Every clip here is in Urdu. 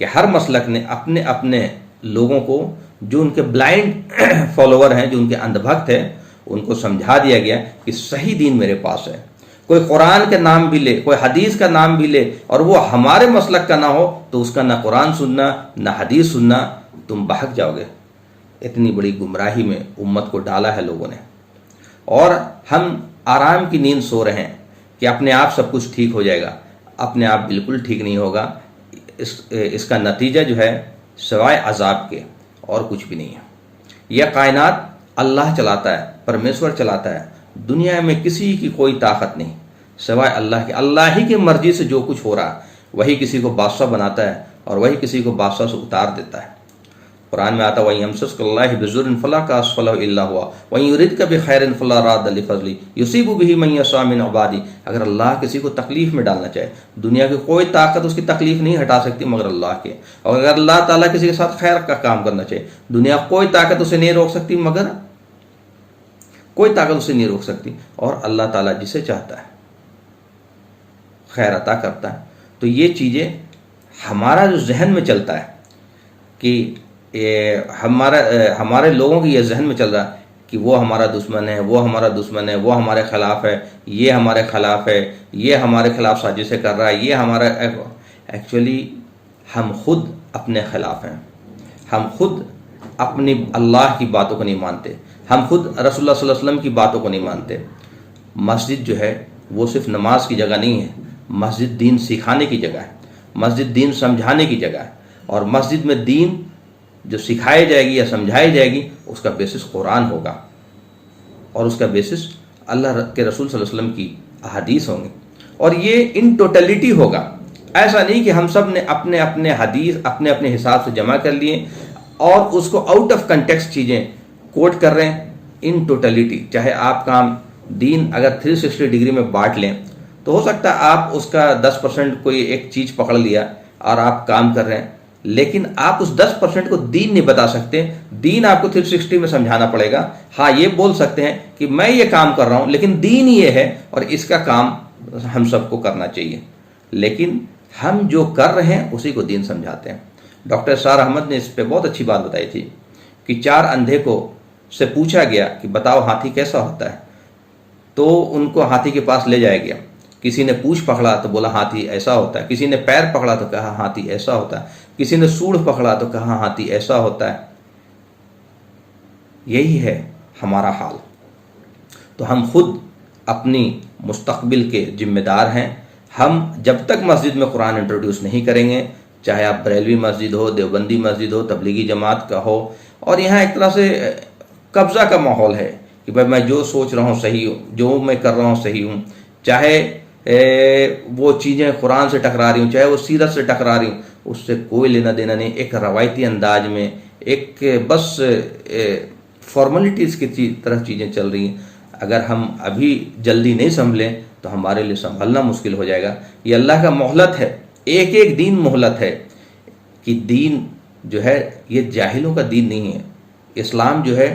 کہ ہر مسلک نے اپنے اپنے لوگوں کو، جو ان کے بلائنڈ فالوور ہیں، جو ان کے اندھ بھکت ہیں، ان کو سمجھا دیا گیا کہ صحیح دین میرے پاس ہے۔ کوئی قرآن کا نام بھی لے، کوئی حدیث کا نام بھی لے، اور وہ ہمارے مسلک کا نہ ہو تو اس کا نہ قرآن سننا نہ حدیث سننا، تم بہک جاؤ گے۔ اتنی بڑی گمراہی میں امت کو ڈالا ہے لوگوں نے، اور ہم آرام کی نیند سو رہے ہیں کہ اپنے آپ سب کچھ ٹھیک ہو جائے گا۔ اپنے آپ بالکل ٹھیک نہیں ہوگا۔ اس کا نتیجہ جو ہے سوائے عذاب کے اور کچھ بھی نہیں ہے۔ یہ کائنات اللہ چلاتا ہے، پرمیشور چلاتا ہے۔ دنیا میں کسی کی کوئی طاقت نہیں سوائے اللہ کے۔ اللہ ہی کی مرضی سے جو کچھ ہو رہا ہے، وہی کسی کو بادشاہ بناتا ہے اور وہی کسی کو بادشاہ سے اتار دیتا ہے۔ قرآن میں آتا ہے وَإِن يَمْسَسْكَ اللَّهُ بِضُرٍّ فَلَا كَاشِفَ لَهُ إِلَّا هُوَ وَإِن يُرِدْكَ بِخَيْرٍ فَلَا رَادَّ لِفَضْلِهِ يُصِيبُ بِهِ مَن يَشَاءُ مِنْ عِبَادِهِ۔ اگر اللہ کسی کو تکلیف میں ڈالنا چاہے، دنیا کی کوئی طاقت اس کی تکلیف نہیں ہٹا سکتی مگر اللہ کے، اور اگر اللہ تعالیٰ کسی کے ساتھ خیر کا کام کرنا چاہے، دنیا کوئی طاقت اسے نہیں روک سکتی، مگر کوئی طاقت اسے نہیں روک سکتی، اور اللہ تعالیٰ جسے چاہتا ہے خیر عطا کرتا ہے۔ تو یہ چیزیں ہمارا جو ذہن میں چلتا ہے کہ ہمارے لوگوں کی یہ ذہن میں چل رہا ہے کہ وہ ہمارا دشمن ہے، وہ ہمارا دشمن ہے، وہ ہمارے خلاف ہے، یہ ہمارے خلاف ہے، یہ ہمارے خلاف سازشیں کر رہا ہے، یہ ہمارا ایکچولی ہم خود اپنے خلاف ہیں۔ ہم خود اپنی اللہ کی باتوں کو نہیں مانتے، ہم خود رسول اللہ صلی اللہ علیہ وسلم کی باتوں کو نہیں مانتے۔ مسجد جو ہے وہ صرف نماز کی جگہ نہیں ہے، مسجد دین سکھانے کی جگہ ہے، مسجد دین سمجھانے کی جگہ ہے، اور مسجد میں دین جو سکھائی جائے گی یا سمجھائی جائے گی اس کا بیسس قرآن ہوگا، اور اس کا بیسس اللہ کے رسول صلی اللہ علیہ وسلم کی احادیث ہوں گے، اور یہ ان ٹوٹلیٹی ہوگا۔ ایسا نہیں کہ ہم سب نے اپنے اپنے حدیث اپنے اپنے حساب سے جمع کر لیے اور اس کو آؤٹ آف کنٹیکسٹ چیزیں کوٹ کر رہے ہیں۔ ان ٹوٹلیٹی، چاہے آپ کام دین اگر 360 ڈگری میں بانٹ لیں تو ہو سکتا ہے آپ اس کا 10% کوئی ایک چیز پکڑ لیا اور آپ کام کر رہے ہیں، لیکن آپ اس 10% کو دین نہیں بتا سکتے۔ دین آپ کو 360 میں سمجھانا پڑے گا۔ ہاں یہ بول سکتے ہیں کہ میں یہ کام کر رہا ہوں، لیکن دین یہ ہے اور اس کا کام ہم سب کو کرنا چاہیے، لیکن ہم جو کر رہے ہیں اسی کو دین سمجھاتے ہیں۔ ڈاکٹر اسرار احمد نے اس پہ بہت اچھی بات بتائی تھی کہ 4 اندھے کو سے پوچھا گیا کہ بتاؤ ہاتھی کیسا ہوتا ہے، تو ان کو ہاتھی کے پاس لے جایا گیا۔ کسی نے پوچھ پکڑا تو بولا ہاتھی ایسا ہوتا ہے، کسی نے پیر پکڑا تو کہا ہاتھی ایسا ہوتا ہے، کسی نے سوڑ پکڑا تو کہا ہاتھی ایسا ہوتا ہے۔ یہی ہے ہمارا حال۔ تو ہم خود اپنی مستقبل کے ذمہ دار ہیں۔ ہم جب تک مسجد میں قرآن انٹروڈیوس نہیں کریں گے، چاہے آپ بریلوی مسجد ہو، دیوبندی مسجد ہو، تبلیغی جماعت کا ہو، اور یہاں ایک طرح سے قبضہ کا ماحول ہے کہ بھائی میں جو سوچ رہا ہوں صحیح ہوں، جو میں کر رہا ہوں صحیح ہوں، چاہے وہ چیزیں قرآن سے ٹکرا رہی ہوں، چاہے وہ سیرت سے ٹکرا رہی ہوں، اس سے کوئی لینا دینا نہیں۔ ایک روایتی انداز میں، ایک بس فارملٹیز کی طرح چیزیں چل رہی ہیں۔ اگر ہم ابھی جلدی نہیں سنبھلیں تو ہمارے لیے سنبھلنا مشکل ہو جائے گا۔ یہ اللہ کا مہلت ہے، ایک ایک دین مہلت ہے کہ دین جو ہے یہ جاہلوں کا دین نہیں ہے، اسلام جو ہے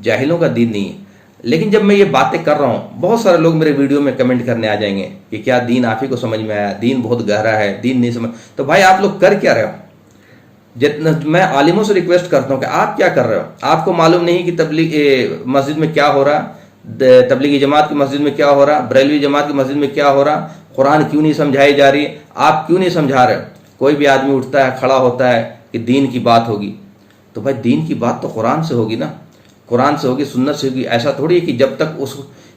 جاہلوں کا دین نہیں ہے۔ لیکن جب میں یہ باتیں کر رہا ہوں، بہت سارے لوگ میرے ویڈیو میں کمنٹ کرنے آ جائیں گے کہ کیا دین آپ ہی کو سمجھ میں آیا، دین بہت گہرا ہے، دین نہیں سمجھ۔ تو بھائی آپ لوگ کر کیا رہے ہو؟ میں عالموں سے ریکویسٹ کرتا ہوں کہ آپ کیا کر رہے ہو؟ آپ کو معلوم نہیں کہ تبلیغ مسجد میں کیا ہو رہا، تبلیغی جماعت کی مسجد میں کیا ہو رہا، بریلوی جماعت کی مسجد میں کیا ہو رہا، قرآن کیوں نہیں سمجھائی جا رہی، آپ کیوں نہیں سمجھا رہے؟ کوئی بھی آدمی اٹھتا ہے، کھڑا ہوتا ہے کہ دین کی بات ہوگی، تو بھائی دین کی بات تو قرآن سے ہوگی نا، قرآن سے ہوگی، سنت سے ہوگی۔ ایسا تھوڑی ہے کہ جب تک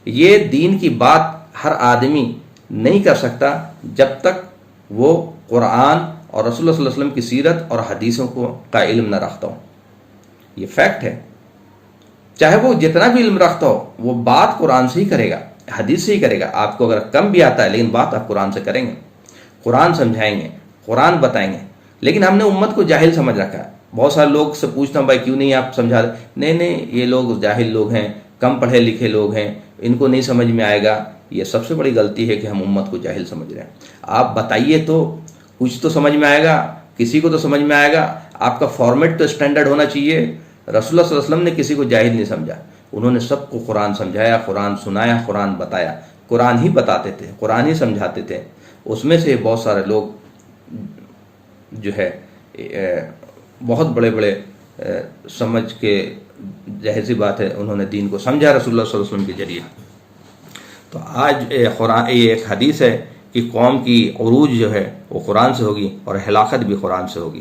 یہ دین کی بات ہر آدمی نہیں کر سکتا جب تک وہ قرآن اور رسول اللہ صلی اللہ علیہ وسلم کی سیرت اور حدیثوں کا علم نہ رکھتا ہو۔ یہ فیکٹ ہے۔ چاہے وہ جتنا بھی علم رکھتا ہو، وہ بات قرآن سے ہی کرے گا، حدیث سے ہی کرے گا۔ آپ کو اگر کم بھی آتا ہے لیکن بات آپ قرآن سے کریں گے، قرآن سمجھائیں گے، قرآن بتائیں گے۔ لیکن ہم نے امت کو جاہل سمجھ رکھا ہے۔ بہت سارے لوگ سے پوچھتا ہوں بھائی کیوں نہیں آپ سمجھا رہے؟ نہیں یہ لوگ جاہل لوگ ہیں، کم پڑھے لکھے لوگ ہیں، ان کو نہیں سمجھ میں آئے گا۔ یہ سب سے بڑی غلطی ہے کہ ہم امت کو جاہل سمجھ رہے ہیں۔ آپ بتائیے تو کچھ تو سمجھ میں آئے گا، کسی کو تو سمجھ میں آئے گا۔ آپ کا فارمیٹ تو اسٹینڈرڈ ہونا چاہیے۔ رسول اللہ صلی اللہ علیہ وسلم نے کسی کو جاہل نہیں سمجھا، انہوں نے سب کو قرآن سمجھایا، قرآن سنایا، قرآن بتایا، قرآن ہی بتاتے تھے، قرآن ہی سمجھاتے تھے۔ اس میں سے بہت سارے لوگ جو ہے بہت بڑے بڑے سمجھ کے، ظاہر سی بات ہے انہوں نے دین کو سمجھا رسول اللہ صلی اللہ علیہ وسلم کے ذریعے. تو آج قرآن، یہ ایک حدیث ہے کہ قوم کی عروج جو ہے وہ قرآن سے ہوگی اور ہلاکت بھی قرآن سے ہوگی.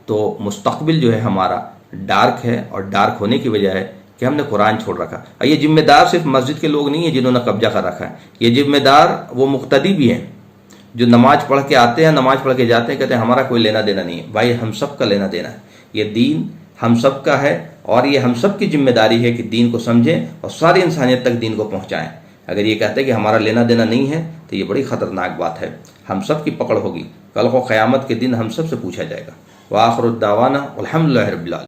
تو مستقبل جو ہے ہمارا ڈارک ہے، اور ڈارک ہونے کی وجہ ہے کہ ہم نے قرآن چھوڑ رکھا. یہ ذمہ دار صرف مسجد کے لوگ نہیں ہیں جنہوں نے قبضہ کر رکھا ہے، یہ ذمہ دار وہ مقتدی بھی ہیں جو نماز پڑھ کے آتے ہیں، نماز پڑھ کے جاتے ہیں، کہتے ہیں ہمارا کوئی لینا دینا نہیں ہے. بھائی ہم سب کا لینا دینا ہے، یہ دین ہم سب کا ہے، اور یہ ہم سب کی ذمہ داری ہے کہ دین کو سمجھیں اور ساری انسانیت تک دین کو پہنچائیں. اگر یہ کہتے ہیں کہ ہمارا لینا دینا نہیں ہے تو یہ بڑی خطرناک بات ہے. ہم سب کی پکڑ ہوگی، کل کو قیامت کے دن ہم سب سے پوچھا جائے گا. وآخر الدعوانا الحمدللہ رب العالمین.